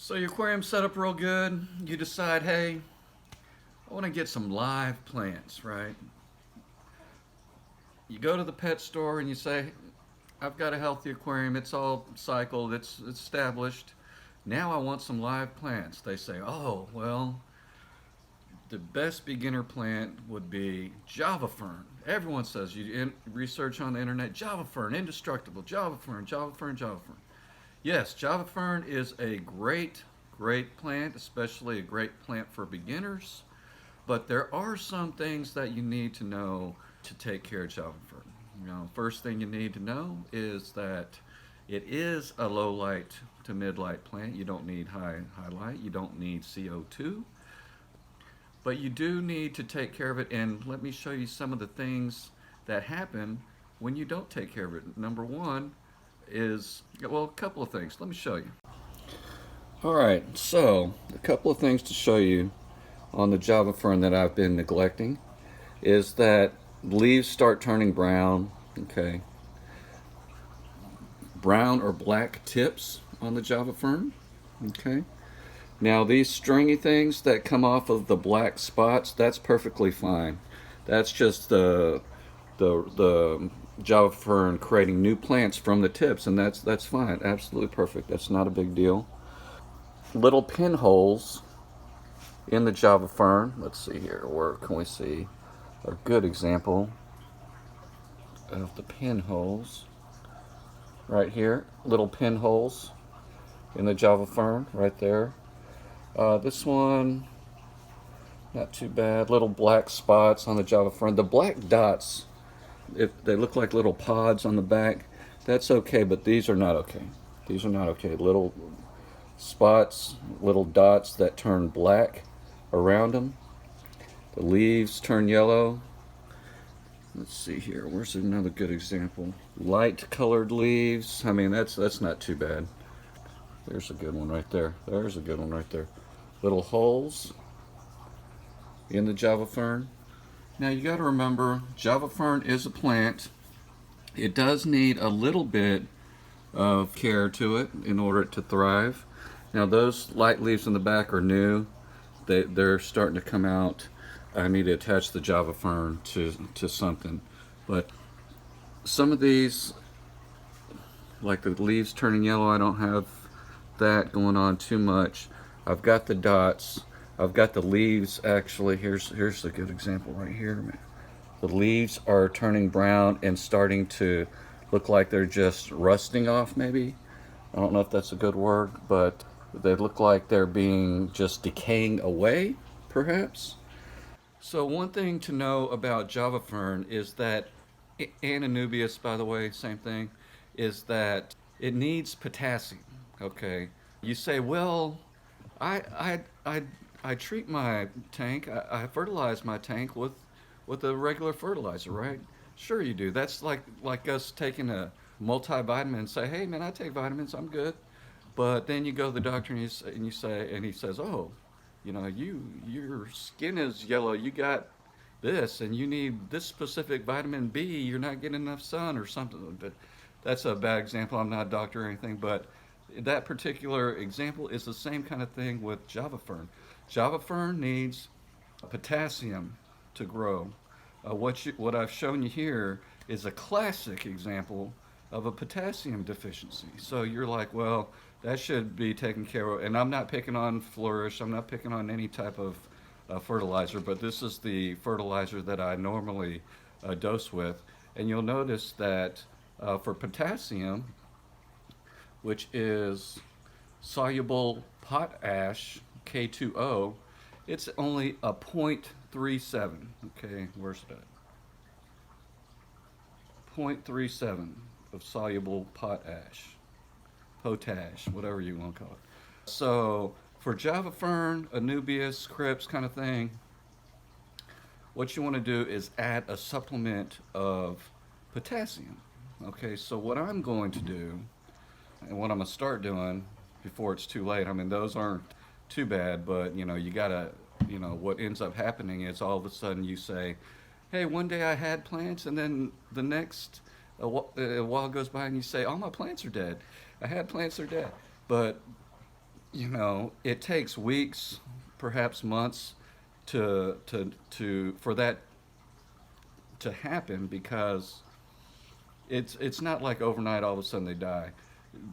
So your aquarium's set up real good. You decide, hey, I want to get some live plants, right? You go to the pet store and you say, I've got a healthy aquarium. It's all cycled. It's established. Now I want some live plants. They say, oh, well, the best beginner plant would be Java Fern. Everyone says research on the internet, Java Fern, indestructible, Java Fern, Java Fern, Java Fern. Yes, Java Fern is a great plant, especially a great plant for beginners. But there are some things that you need to know to take care of Java Fern. First thing you need to know is that it is a low light to mid light plant. You don't need high light. You don't need CO2. But you do need to take care of it. And let me show you some of the things that happen when you don't take care of it. Number one is, well, a couple of things. Let me show you. All right, so a couple of things to show you on the Java Fern that I've been neglecting is that leaves start turning brown, okay? Brown or black tips on the Java Fern, okay? Now these stringy things that come off of the black spots, that's perfectly fine. That's just the Java Fern creating new plants from the tips, and that's fine, absolutely perfect. That's not a big deal. Little pinholes in the Java Fern. Let's see here, where can we see a good example of the pinholes? Right here, little pinholes in the Java Fern, right there. This one, not too bad. Little black spots on the Java Fern. The black dots, if they look like little pods on the back, that's okay, but these are not okay. These are not okay. Little spots, little dots that turn black around them. The leaves turn yellow. Let's see here. Where's another good example? Light colored leaves. I mean, that's not too bad. There's a good one right there. There's a good one right there. Little holes in the Java Fern. Now you got to remember, Java Fern is a plant. It does need a little bit of care to it in order to thrive. Now those light leaves in the back are new. They're starting to come out. I need to attach the Java Fern to something. But some of these, like the leaves turning yellow, I don't have that going on too much. I've got the dots. I've got the leaves actually. Here's a good example right here. The leaves are turning brown and starting to look like they're just rusting off maybe. I don't know if that's a good word, but they look like they're being just decaying away, perhaps. So one thing to know about Java Fern is that, and Anubias, by the way, same thing, is that it needs potassium. Okay, you say, well, I I I, I treat my tank, I fertilize my tank with a regular fertilizer, right? Sure you do. That's like us taking a multivitamin and say, hey man, I take vitamins, I'm good. But then you go to the doctor and you say, and he says, oh, your skin is yellow. You got this, and you need this specific vitamin B. You're not getting enough sun or something. But that's a bad example. I'm not a doctor or anything, but that particular example is the same kind of thing with Java Fern. Java Fern needs potassium to grow. What I've shown you here is a classic example of a potassium deficiency. So you're like, well, that should be taken care of. And I'm not picking on Flourish. I'm not picking on any type of fertilizer, but this is the fertilizer that I normally dose with. And you'll notice that for potassium, which is soluble potash, K2O, it's only a 0.37. Okay, where's that? 0.37 of soluble potash, whatever you want to call it. So for Java Fern, Anubias, Crips kind of thing, what you want to do is add a supplement of potassium. Okay, so what I'm going to do, and what I'm going to start doing before it's too late, I mean, those aren't too bad, but you gotta, what ends up happening is all of a sudden you say, hey, one day I had plants, and then the next a while goes by and you say, all my plants are dead. I had plants, they're dead. But it takes weeks, perhaps months, to for that to happen, because it's not like overnight all of a sudden they die.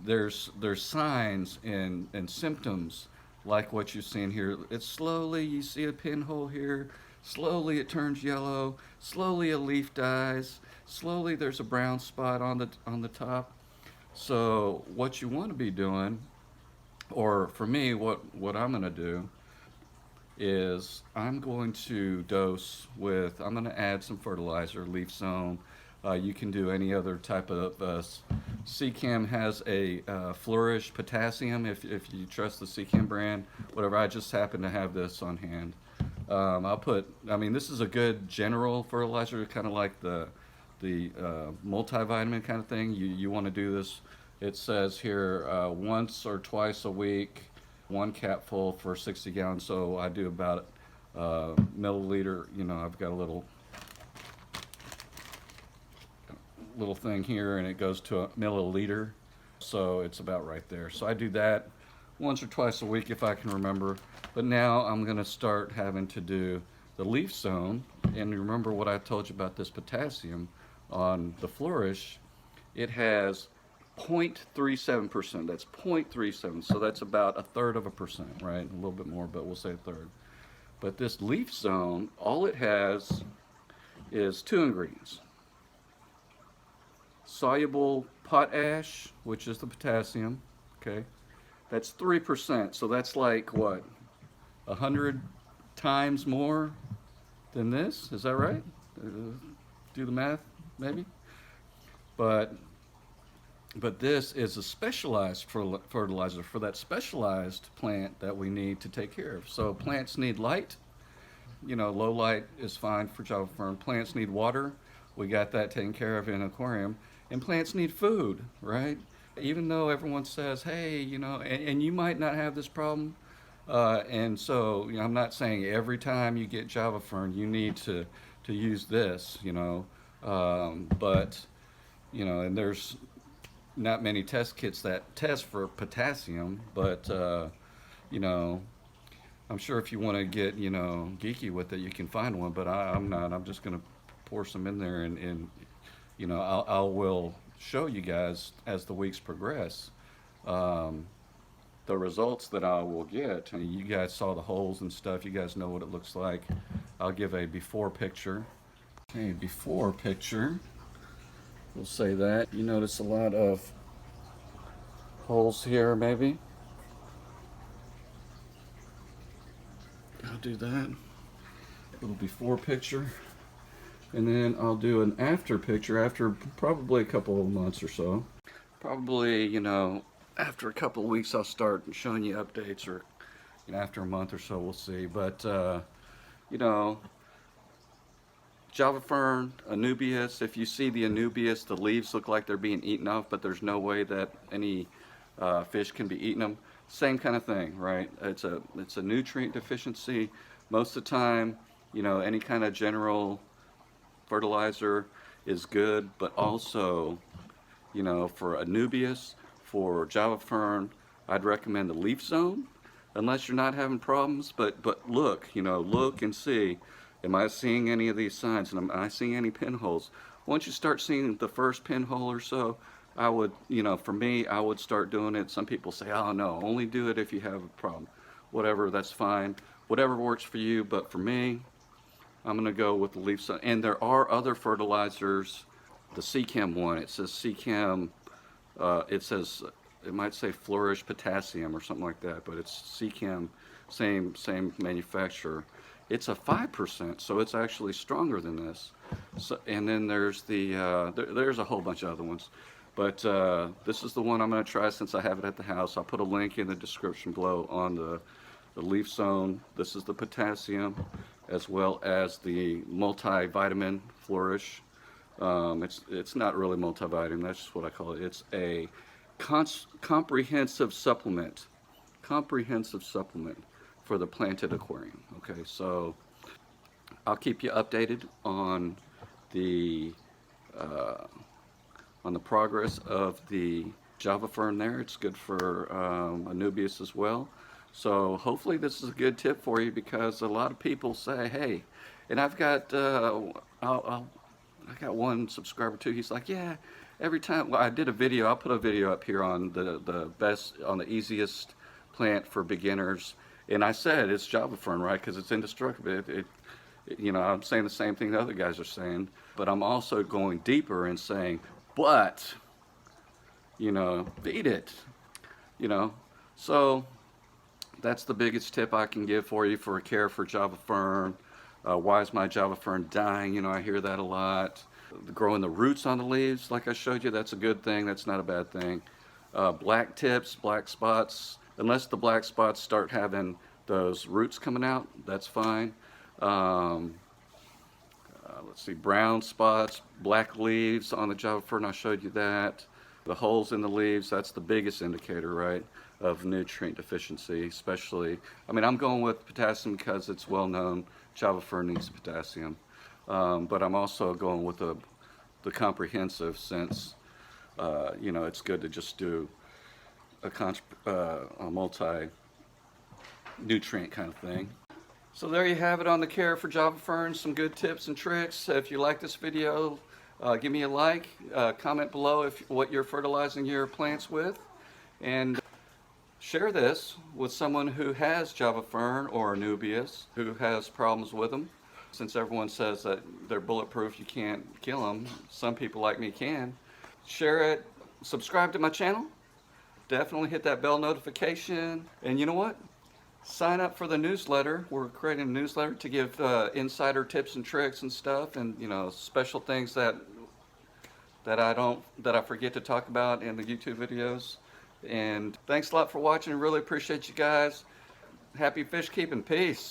There's signs and symptoms like what you're seeing here. It's slowly, you see a pinhole here, slowly it turns yellow, slowly a leaf dies, slowly there's a brown spot on the top. So what you want to be doing, or for me, what I'm going to do is I'm going to dose with, I'm going to add some fertilizer, leaf zone. You can do any other type of, Secam has a Flourish Potassium, if you trust the Secam brand, whatever. I just happen to have this on hand. I mean, this is a good general fertilizer, kind of like the multivitamin kind of thing. You want to do this. It says here once or twice a week, one capful for 60 gallons. So I do about milliliter. I've got a little thing here, and it goes to a milliliter. So it's about right there. So I do that once or twice a week if I can remember. But now I'm going to start having to do the leaf zone. And remember what I told you about this potassium on the Flourish. It has 0.37%. That's 0.37. So that's about a third of a percent, right? A little bit more, but we'll say a third. But this leaf zone, all it has is two ingredients: soluble potash, which is the potassium. Okay, that's 3%. So that's like what, 100 times more than this? Is that right? Do the math, maybe. But this is a specialized fertilizer for that specialized plant that we need to take care of. So plants need light. Low light is fine for Java Fern. Plants need water. We got that taken care of in aquarium. And plants need food, right? Even though everyone says, hey, and you might not have this problem. And so, I'm not saying every time you get Java Fern, you need to use this, but, and there's not many test kits that test for potassium, but, I'm sure if you want to get, geeky with it, you can find one, but I'm not. I'm just going to pour some in there, and I will show you guys as the weeks progress the results that I will get. And you guys saw the holes and stuff. You guys know what it looks like. I'll give a before picture. Okay, before picture. We'll say that. You notice a lot of holes here, maybe. I'll do that. A little before picture. And then I'll do an after picture after probably a couple of months or so. Probably, after a couple of weeks I'll start showing you updates, or after a month or so we'll see. But, Java Fern, Anubias, if you see the Anubias, the leaves look like they're being eaten off, but there's no way that any fish can be eating them. Same kind of thing, right? It's a nutrient deficiency. Most of the time, any kind of general fertilizer is good, but also, for Anubias, for Java Fern, I'd recommend the leaf zone, unless you're not having problems. But look, look and see, am I seeing any of these signs, and am I seeing any pinholes? Once you start seeing the first pinhole or so, I would, for me, I would start doing it. Some people say, oh no, only do it if you have a problem. Whatever, that's fine. Whatever works for you, but for me, I'm going to go with the leaf zone. And there are other fertilizers. The Secam one, it says Secam, it might say Flourish Potassium or something like that, but it's Secam, same manufacturer. It's a 5%, so it's actually stronger than this. So, and then there's there's a whole bunch of other ones. But this is the one I'm going to try since I have it at the house. I'll put a link in the description below on the leaf zone. This is the potassium, as well as the multivitamin Flourish. It's not really multivitamin, that's just what I call it. It's a comprehensive supplement. Comprehensive supplement for the planted aquarium. Okay, so I'll keep you updated on the progress of the Java Fern there. It's good for Anubias as well. So hopefully this is a good tip for you, because a lot of people say, hey, and I've got, I got one subscriber too. He's like, yeah, every time, well, I did a video, I'll put a video up here on the best, on the easiest plant for beginners. And I said it's Java Fern, right? Because it's indestructible. You know, I'm saying the same thing the other guys are saying, but I'm also going deeper and saying, but, you know, feed it, you know. So that's the biggest tip I can give for you for care for Java Fern. Why is my Java Fern dying? You know, I hear that a lot. Growing the roots on the leaves, like I showed you, that's a good thing. That's not a bad thing. Black tips, black spots, unless the black spots start having those roots coming out, that's fine. Let's see, brown spots, black leaves on the Java Fern, I showed you that. The holes in the leaves, that's the biggest indicator, right, of nutrient deficiency, especially. I mean, I'm going with potassium because it's well known Java Fern needs potassium. But I'm also going with the comprehensive, since, you know, it's good to just do a multi-nutrient kind of thing. So there you have it on the care for Java Fern, some good tips and tricks. If you like this video, give me a like, comment below what you're fertilizing your plants with, and share this with someone who has Java Fern or Anubias, who has problems with them. Since everyone says that they're bulletproof, you can't kill them, some people like me can. Share it, subscribe to my channel, definitely hit that bell notification, and you know what? Sign up for the newsletter. We're creating a newsletter to give insider tips and tricks and stuff, and you know, special things that I forget to talk about in the YouTube videos. And thanks a lot for watching. Really appreciate you guys. Happy fish keeping. Peace.